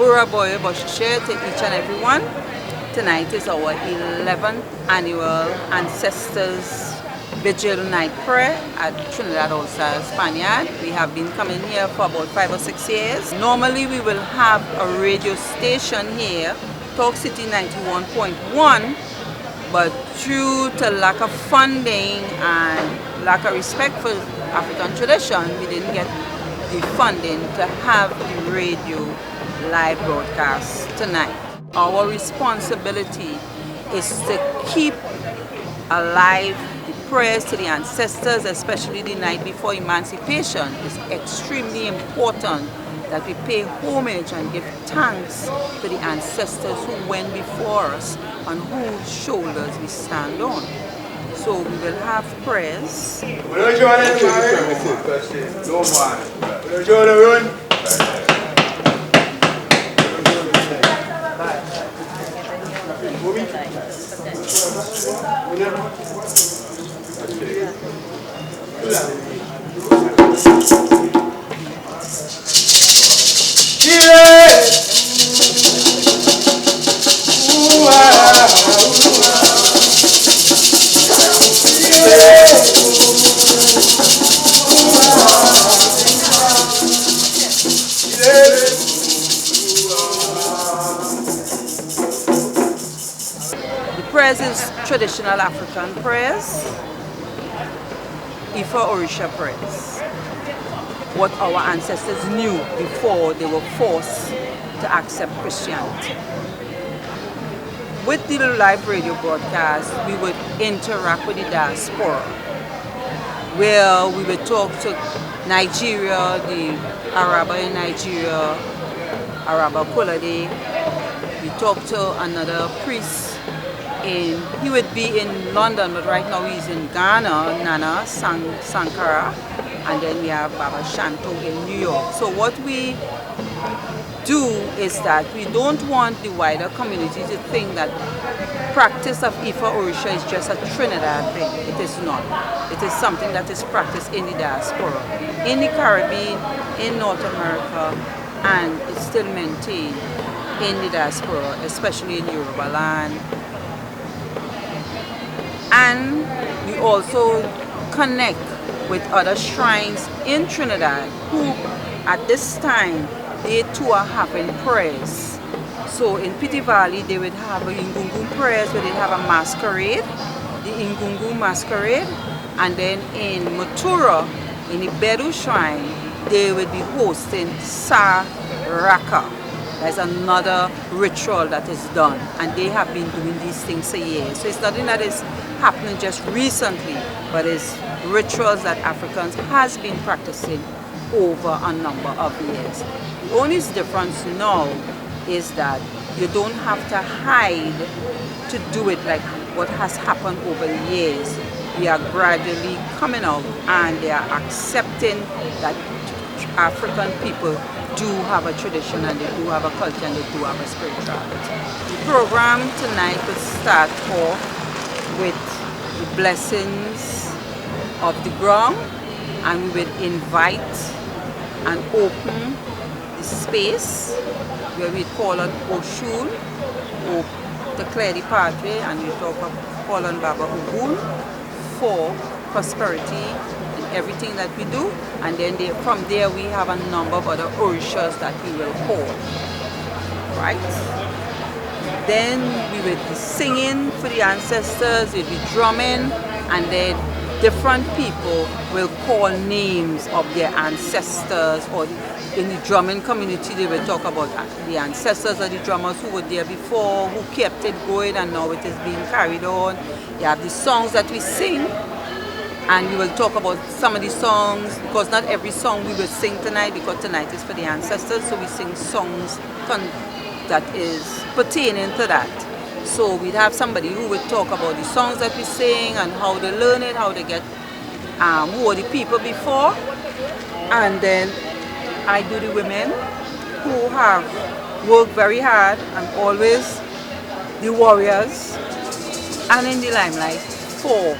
Bura Boy Boshche to each and everyone. Tonight is our 11th annual Ancestors Vigil night prayer at Trinidad All-Star Spaniard. We have been coming here for about 5 or 6 years. Normally we will have a radio station here, Talk City 91.1, but due to lack of funding and lack of respect for African tradition, we didn't get the funding to have the radio live broadcast tonight. Our responsibility is to keep alive the prayers to the ancestors, especially the night before Emancipation. It's extremely important that we pay homage and give thanks to the ancestors who went before us, on whose shoulders we stand on. So we will have prayers. Prayers is traditional African prayers, Ifa Orisha prayers, what our ancestors knew before they were forced to accept Christianity. With the live radio broadcast, we would interact with the diaspora, where we would talk to Nigeria, the Araba in Nigeria, Araba Kolade. We talk to another priest. He would be in London, but right now he's in Ghana, Nana Sankara, and then we have Baba Shanto in New York. So what we do is that we don't want the wider community to think that practice of Ifa Orisha is just a Trinidad thing. It is not. It is something that is practiced in the diaspora, in the Caribbean, in North America, and it's still maintained in the diaspora, especially in Yoruba land. And we also connect with other shrines in Trinidad who at this time they too are having prayers. So in Piti Valley they would have a Ingungu prayers where they have a masquerade, the Ingungu masquerade, and then in Matura, in the Bedu shrine, they would be hosting Saraka. There's another ritual that is done, and they have been doing these things for years. So it's nothing that is happening just recently, but it's rituals that Africans has been practicing over a number of years. The only difference now is that you don't have to hide to do it like what has happened over the years. We are gradually coming out and they are accepting that African people do have a tradition and they do have a culture and they do have a spirituality. The program tonight will start off with the blessings of the ground, and we will invite and open the space where we call on Oshun to clear the pathway, and we call on Baba Ogun for prosperity in everything that we do, and then from there we have a number of other orishas that we will call, right? Then we will be singing for the ancestors, we'll be drumming, and then different people will call names of their ancestors, or in the drumming community they will talk about the ancestors of the drummers who were there before, who kept it going, and now it is being carried on. You have the songs that we sing, and we will talk about some of the songs, because not every song we will sing tonight, because tonight is for the ancestors, so we sing songs that is pertaining to that. So we'd have somebody who would talk about the songs that we sing and how they learn it, how they get, who are the people before. And then I do the women who have worked very hard and always the warriors and in the limelight for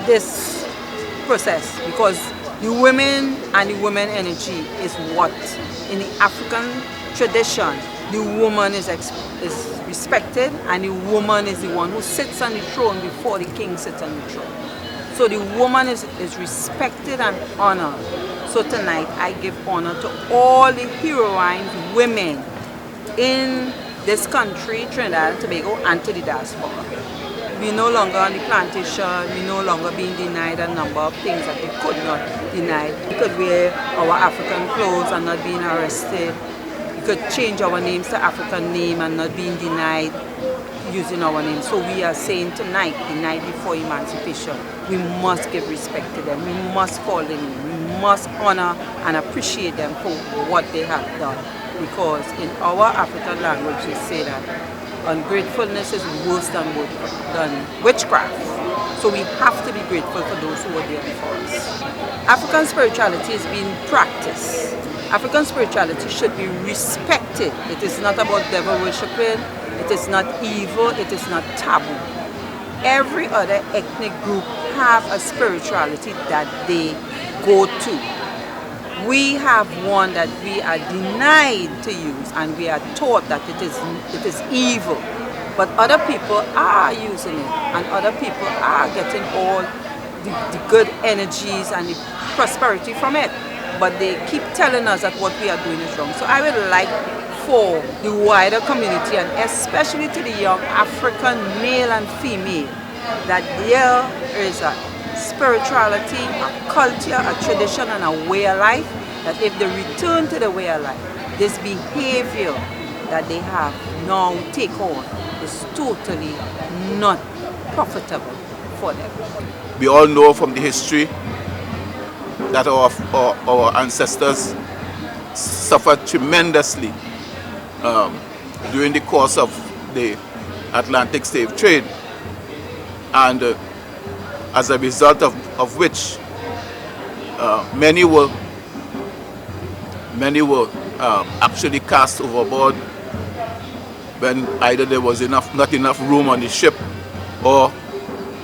this process, because the women and the women energy is what in the African tradition, the woman is respected, and the woman is the one who sits on the throne before the king sits on the throne. So the woman is respected and honored. So tonight I give honor to all the heroines, women in this country, Trinidad and Tobago, and to the diaspora. We no longer on the plantation, we no longer being denied a number of things that we could not deny. We could wear our African clothes and not being arrested. We could change our names to African name and not being denied using our name. So we are saying tonight, the night before Emancipation, we must give respect to them. We must call them in. We must honor and appreciate them for what they have done. Because in our African language, we say that ungratefulness is worse than witchcraft. So we have to be grateful for those who were there before us. African spirituality is being practiced. African spirituality should be respected. It is not about devil worshiping. It is not evil. It is not taboo. Every other ethnic group have a spirituality that they go to. We have one that we are denied to use, and we are taught that it is evil. But other people are using it, and other people are getting all the good energies and the prosperity from it. But they keep telling us that what we are doing is wrong. So I would like for the wider community, and especially to the young African male and female, that there is a spirituality, a culture, a tradition, and a way of life, that if they return to the way of life, this behavior that they have now take on is totally not profitable for them. We all know from the history that our ancestors suffered tremendously during the course of the Atlantic slave trade, and as a result of which many were actually cast overboard when either there was not enough room on the ship, or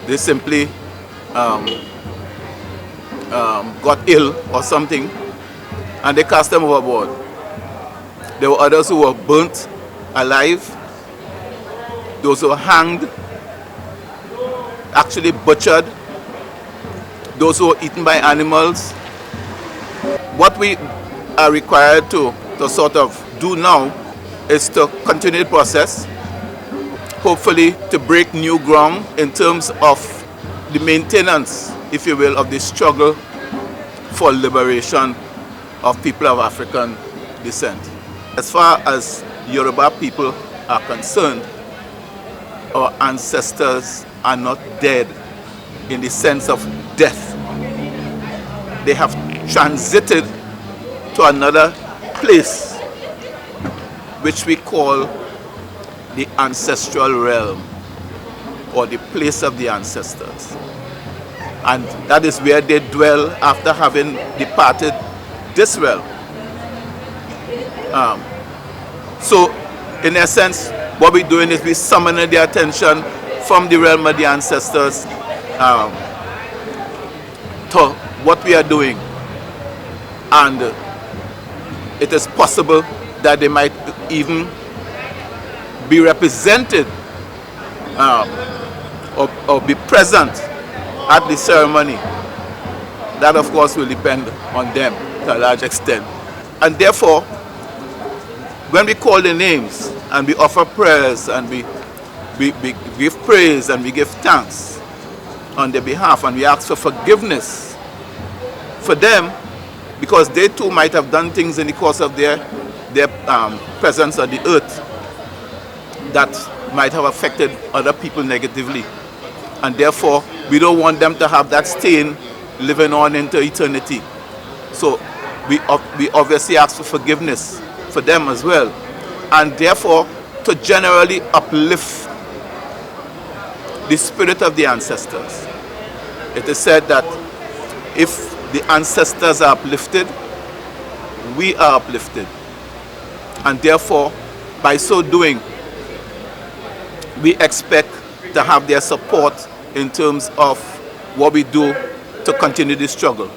they simply got ill or something, and they cast them overboard. There were others who were burnt alive, those who were hanged, actually butchered, those who were eaten by animals. What we are required to sort of do now is to continue the process, hopefully to break new ground in terms of the maintenance, if you will, of the struggle for liberation of people of African descent. As far as Yoruba people are concerned, our ancestors are not dead in the sense of death. They have transited to another place, which we call the ancestral realm, or the place of the ancestors. And that is where they dwell after having departed this realm. So, in essence, what we're doing is we're summoning their attention from the realm of the ancestors to what we are doing. And it is possible that they might even be represented or be present at the ceremony. That, of course, will depend on them to a large extent. And therefore, when we call the names and we offer prayers and we give praise and we give thanks on their behalf, and we ask for forgiveness for them, because they too might have done things in the course of their presence on the earth that might have affected other people negatively. And therefore, we don't want them to have that stain living on into eternity. So we obviously ask for forgiveness for them as well. And therefore, to generally uplift the spirit of the ancestors. It is said that if the ancestors are uplifted, we are uplifted. And therefore, by so doing, we expect to have their support in terms of what we do to continue this struggle.